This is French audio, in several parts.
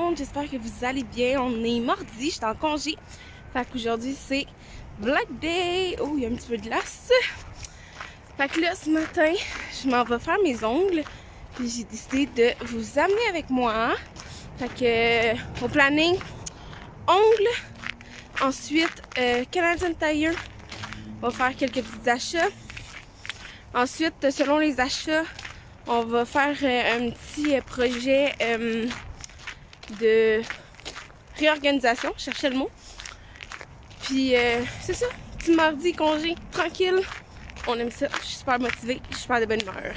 monde, j'espère que vous allez bien. On est mardi, je suis en congé. Fait qu'aujourd'hui c'est Black Day. Oh, il y a un petit peu de glace. Fait que là, ce matin, je m'en vais faire mes ongles. Puis j'ai décidé de vous amener avec moi. Fait que au planning, ongles. Ensuite, Canadian Tire. On va faire quelques petits achats. Ensuite, selon les achats, on va faire un petit projet de réorganisation, je cherchais le mot. Puis c'est ça, petit mardi, congé, tranquille. On aime ça, je suis super motivée, je suis super de bonne humeur.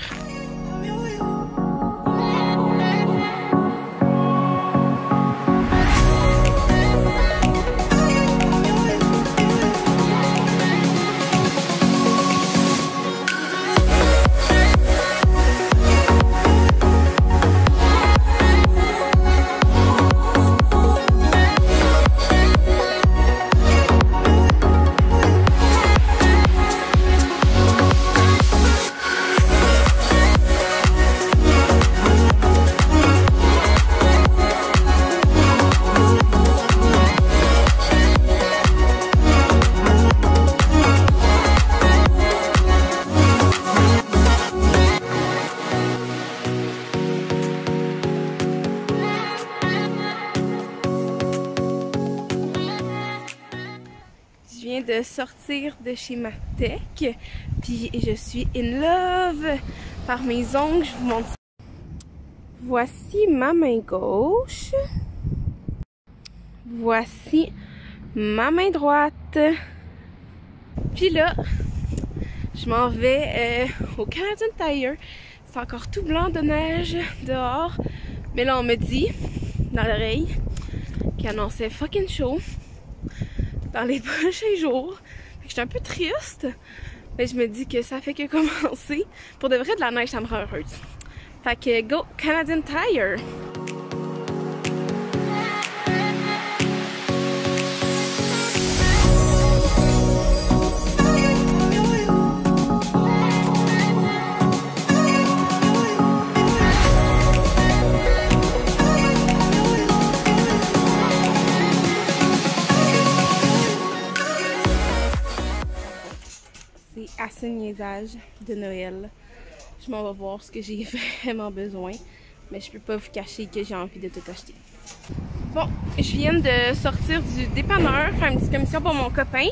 Je viens de sortir de chez ma tech, puis je suis in love par mes ongles. Je vous montre ça. Voici ma main gauche. Voici ma main droite. Puis là, je m'en vais au Canadian Tire. C'est encore tout blanc de neige dehors. Mais là, on me dit, dans l'oreille, qu'il annonçait fucking chaud dans les prochains jours. Je suis un peu triste, mais je me dis que ça fait que commencer. Pour de vrai, de la neige, ça me rend heureuse. Fait que go Canadian Tire! C'est assez niaisage de Noël. Je m'en vais voir ce que j'ai vraiment besoin. Mais je peux pas vous cacher que j'ai envie de tout acheter. Bon, je viens de sortir du dépanneur, faire une petite commission pour mon copain.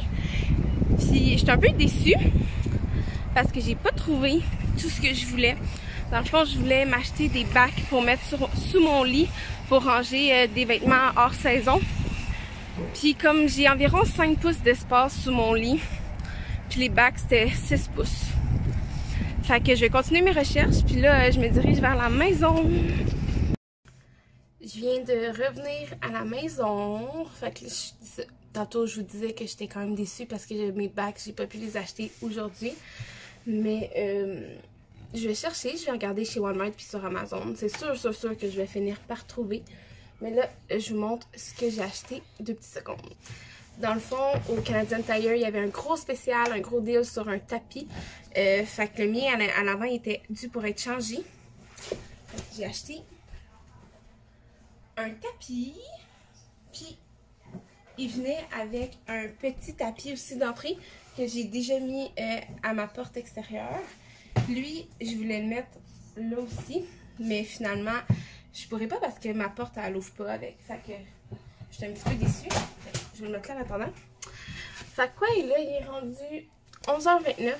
Puis j'étais un peu déçue parce que j'ai pas trouvé tout ce que je voulais. Dans le fond, je voulais m'acheter des bacs pour mettre sous mon lit pour ranger des vêtements hors saison. Puis comme j'ai environ 5 pouces d'espace sous mon lit, puis les bacs c'était 6 pouces. Fait que je vais continuer mes recherches, puis là je me dirige vers la maison. Je viens de revenir à la maison. Fait que tantôt je vous disais que j'étais quand même déçue parce que mes bacs, j'ai pas pu les acheter aujourd'hui. Mais je vais chercher, je vais regarder chez Walmart puis sur Amazon. C'est sûr que je vais finir par trouver. Mais là, je vous montre ce que j'ai acheté. 2 petites secondes. Dans le fond, au Canadian Tire, il y avait un gros spécial, un gros deal sur un tapis. Fait que le mien, à l'avant, était dû pour être changé. J'ai acheté un tapis. Puis, il venait avec un petit tapis aussi d'entrée que j'ai déjà mis à ma porte extérieure. Lui, je voulais le mettre là aussi. Mais finalement, je pourrais pas parce que ma porte, elle ouvre pas avec. Fait que j'étais un petit peu déçue. Je vais le mettre là en attendant. Fait quoi, et là, il est rendu 11h29.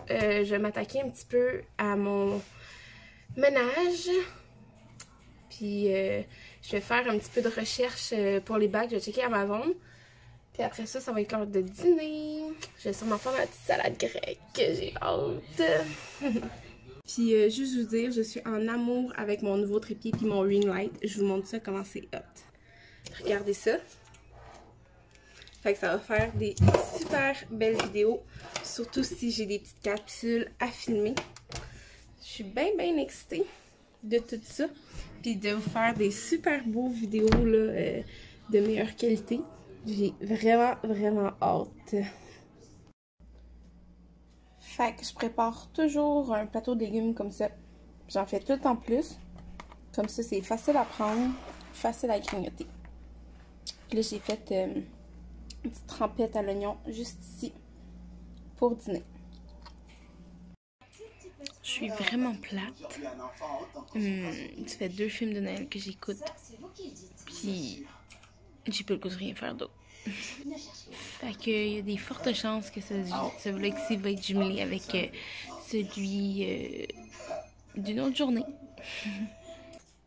Je vais m'attaquer un petit peu à mon ménage. Puis, je vais faire un petit peu de recherche pour les bacs. Je vais checker Amazon. Puis après ça, ça va être l'heure de dîner. Je vais sûrement faire ma petite salade grecque. J'ai hâte. Puis, juste vous dire, je suis en amour avec mon nouveau trépied puis mon ring light. Je vous montre ça, comment c'est hot. Regardez ça. Fait que ça va faire des super belles vidéos, surtout si j'ai des petites capsules à filmer. Je suis bien excitée de tout ça, puis de vous faire des super beaux vidéos là, de meilleure qualité. J'ai vraiment hâte. Fait que je prépare toujours un plateau de légumes comme ça. J'en fais tout en plus. Comme ça, c'est facile à prendre. facile à grignoter. Puis là, j'ai fait une petite trempette à l'oignon juste ici pour dîner. Je suis vraiment plate. Ça fait 2 films de Noël que j'écoute. Puis j'ai pas le goût de rien faire d'autre. Fait qu'il y a des fortes chances que ce vlog-ci va être jumelé avec celui d'une autre journée.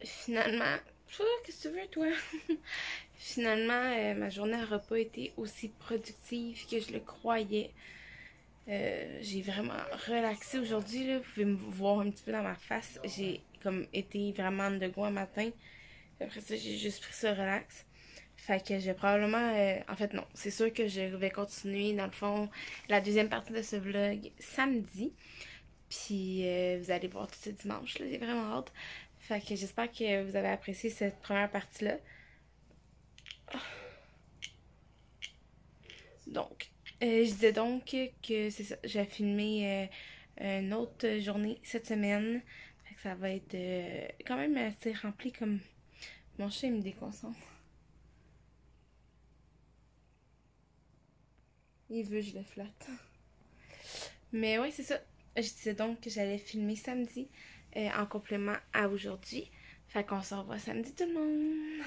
Finalement, qu'est-ce que tu veux toi? Finalement, ma journée n'aura pas été aussi productive que je le croyais. J'ai vraiment relaxé aujourd'hui, là. Vous pouvez me voir un petit peu dans ma face. J'ai comme été vraiment de go un matin. Après ça, j'ai juste pris ça relax. Fait que je vais probablement... en fait, non. C'est sûr que je vais continuer, dans le fond, la deuxième partie de ce vlog samedi. Puis vous allez voir tout ce dimanche, là. J'ai vraiment hâte. Fait que j'espère que vous avez apprécié cette première partie-là. Donc, je disais donc que c'est ça. J'ai filmé une autre journée cette semaine. Fait que ça va être quand même assez rempli comme... Mon chat, il me déconcentre. Il veut que je le flatte. Mais ouais, c'est ça. Je disais donc que j'allais filmer samedi en complément à aujourd'hui. Fait qu'on se revoit samedi tout le monde.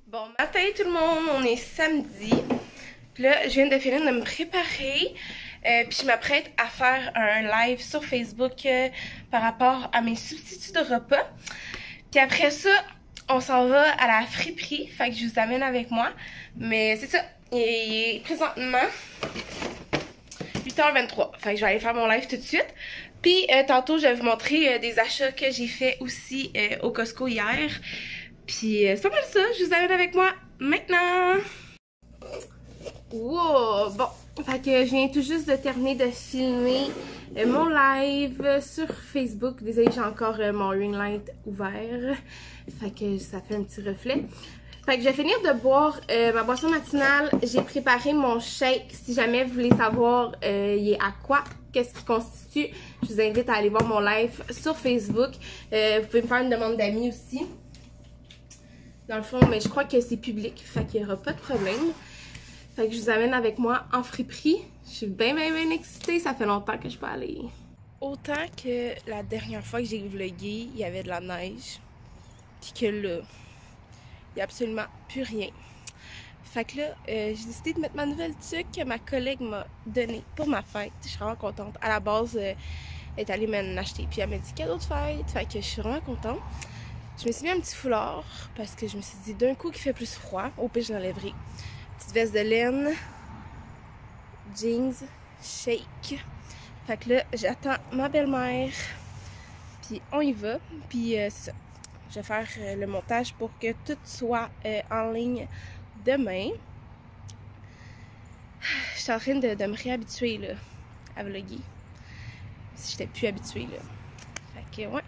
Bon matin tout le monde, on est samedi. Puis là, je viens de finir de me préparer. Puis je m'apprête à faire un live sur Facebook par rapport à mes substituts de repas. Puis après ça, on s'en va à la friperie. Fait que je vous amène avec moi. Mais c'est ça. Il est présentement 8h23. Fait que je vais aller faire mon live tout de suite. Puis tantôt, je vais vous montrer des achats que j'ai fait aussi au Costco hier. Puis c'est pas mal ça. Je vous amène avec moi maintenant. Wow! Bon, fait que je viens tout juste de terminer de filmer mon live sur Facebook. Désolée, j'ai encore mon ring light ouvert. Fait que ça fait un petit reflet. Fait que je vais finir de boire ma boisson matinale. J'ai préparé mon shake. Si jamais vous voulez savoir il est à quoi, qu'est-ce qui constitue, je vous invite à aller voir mon live sur Facebook. Vous pouvez me faire une demande d'amis aussi. Dans le fond, mais je crois que c'est public. Fait qu'il n'y aura pas de problème. Fait que je vous amène avec moi en friperie. Je suis bien excitée. Ça fait longtemps que je peux aller. Autant que la dernière fois que j'ai vlogué, il y avait de la neige. Puis que là, il n'y a absolument plus rien. Fait que là, j'ai décidé de mettre ma nouvelle tuque que ma collègue m'a donnée pour ma fête. Je suis vraiment contente. À la base, elle est allée m'en acheter. Puis elle m'a dit cadeau de fête. Fait que je suis vraiment contente. Je me suis mis un petit foulard parce que je me suis dit d'un coup qu'il fait plus froid. Au pire, je l'enlèverai. Petite veste de laine. Jeans. Shake. Fait que là, j'attends ma belle-mère. Puis on y va. Puis c'est ça. Je vais faire le montage pour que tout soit en ligne demain. Je suis en train de me réhabituer là, à vlogger. Si j'étais plus habituée là. Fait que ouais.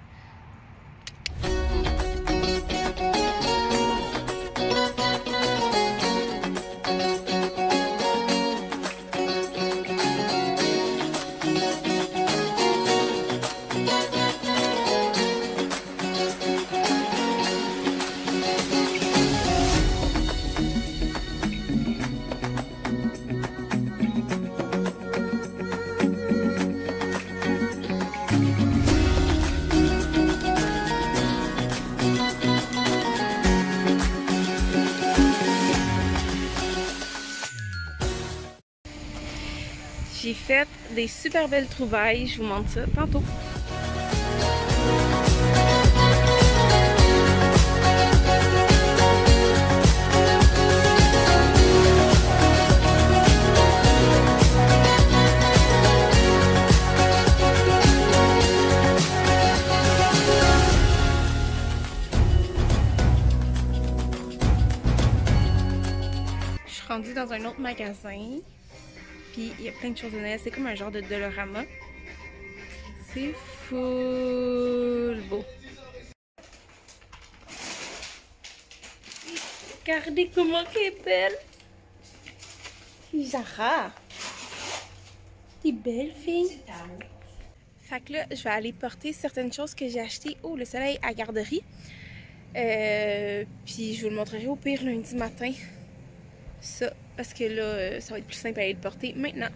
J'ai fait des super belles trouvailles, je vous montre ça tantôt. Je suis rendue dans un autre magasin. Puis il y a plein de choses de Noël. C'est comme un genre de Dolorama. C'est full beau. Regardez comment elle est belle. Zara. T'es belle, fille. Fait que là, je vais aller porter certaines choses que j'ai achetées. Oh, le soleil à garderie. Puis je vous le montrerai au pire lundi matin. Ça, parce que là, ça va être plus simple à aller le porter maintenant.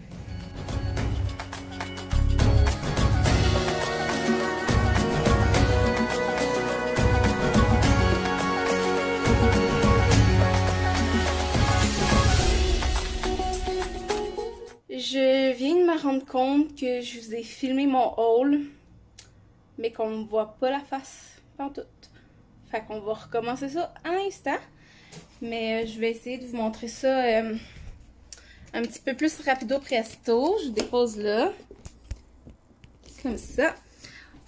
Je viens de me rendre compte que je vous ai filmé mon haul, mais qu'on ne voit pas la face pantoute. Fait qu'on va recommencer ça à l'instant. Mais je vais essayer de vous montrer ça un petit peu plus rapido presto. Je dépose là. Comme ça.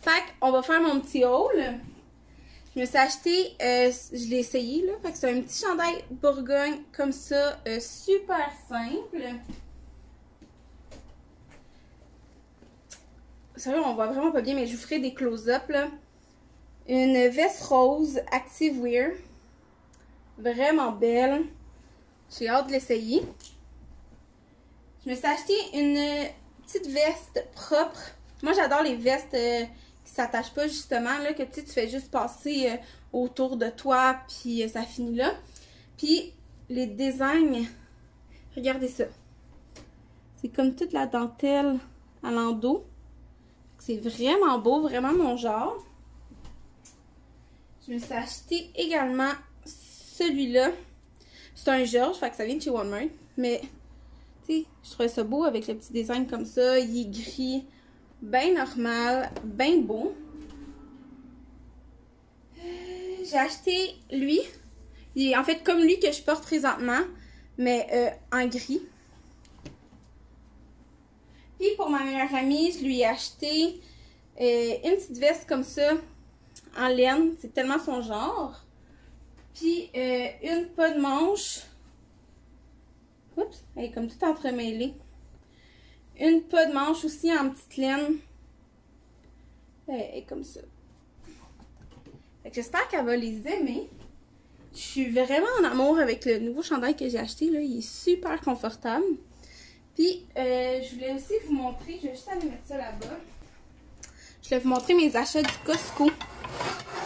Fait qu'on va faire mon petit haul. Je me suis acheté, je l'ai essayé là. Fait que c'est un petit chandail Bourgogne comme ça, super simple. Ça va, on voit vraiment pas bien, mais je vous ferai des close-up là. Une veste rose Activewear. Vraiment belle. J'ai hâte de l'essayer. Je me suis acheté une petite veste propre. Moi, j'adore les vestes qui s'attachent pas justement, là, que tu fais juste passer autour de toi, puis ça finit là. Puis, les designs, regardez ça. C'est comme toute la dentelle à l'endos. C'est vraiment beau, vraiment mon genre. Je me suis acheté également celui-là. C'est un Georges, fait que ça vient de chez Walmart. Mais, tu sais, je trouvais ça beau avec le petit design comme ça. Il est gris, bien normal, bien beau. J'ai acheté lui. Il est en fait comme lui que je porte présentement, mais en gris. Puis pour ma meilleure amie, je lui ai acheté une petite veste comme ça, en laine. C'est tellement son genre. Puis une pas de manche. Oups, elle est comme tout entremêlée. Une pas de manche aussi en petite laine. Elle est comme ça. J'espère qu'elle va les aimer. Je suis vraiment en amour avec le nouveau chandail que j'ai acheté. Là. Il est super confortable. Puis, je voulais aussi vous montrer, je vais juste aller mettre ça là-bas. Je voulais vous montrer mes achats du Costco.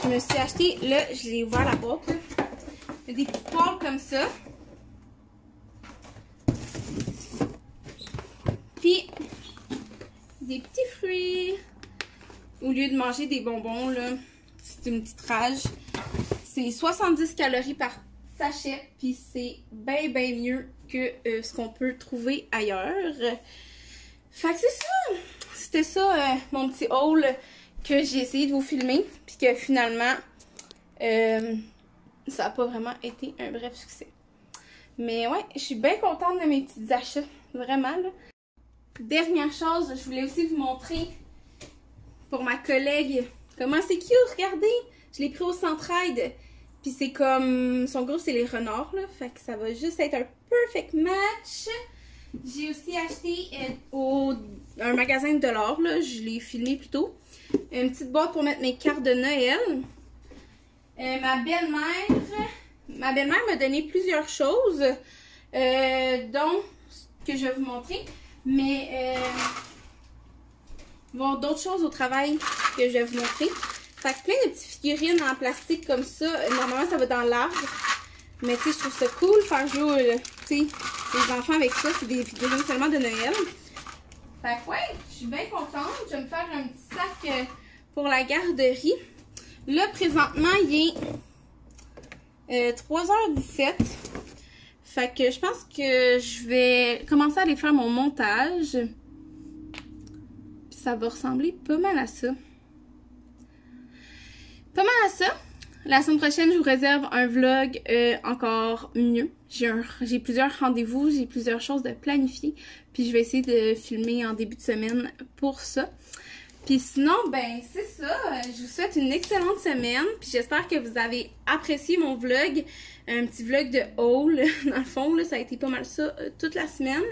Je me suis acheté, là, je l'ai ouvert la boîte. Là. Il y a des petites poils comme ça. Puis, des petits fruits. Au lieu de manger des bonbons, là, c'est une petite rage. C'est 70 calories par sachet, puis c'est bien mieux que ce qu'on peut trouver ailleurs. Fait que c'est ça! C'était ça, mon petit haul que j'ai essayé de vous filmer, puis que finalement, ça n'a pas vraiment été un bref succès. Mais ouais, je suis bien contente de mes petits achats, vraiment, là. Dernière chose, je voulais aussi vous montrer pour ma collègue comment c'est cute, regardez! Je l'ai pris au Centraide. Puis c'est comme, son groupe c'est les renards là, fait que ça va juste être un perfect match. J'ai aussi acheté un magasin de dollars là, je l'ai filmé plus tôt. Une petite boîte pour mettre mes cartes de Noël. Ma belle-mère m'a donné plusieurs choses, dont que je vais vous montrer. Mais il va y avoir d'autres choses au travail que je vais vous montrer. Fait que plein de petites figurines en plastique comme ça. Normalement, ça va dans l'arbre. Mais tu sais, je trouve ça cool faire jouer les enfants avec ça. C'est des figurines seulement de Noël. Fait que ouais, je suis bien contente. Je vais me faire un petit sac pour la garderie. Là, présentement, il est 3h17. Fait que je pense que je vais commencer à aller faire mon montage. Puis ça va ressembler pas mal à ça. Pas mal à ça. La semaine prochaine, je vous réserve un vlog encore mieux. J'ai plusieurs rendez-vous, j'ai plusieurs choses de planifier. Puis je vais essayer de filmer en début de semaine pour ça. Puis sinon, ben c'est ça. Je vous souhaite une excellente semaine. Puis j'espère que vous avez apprécié mon vlog. Un petit vlog de haul. Dans le fond, là, ça a été pas mal ça toute la semaine.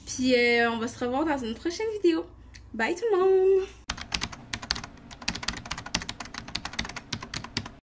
Puis on va se revoir dans une prochaine vidéo. Bye tout le monde!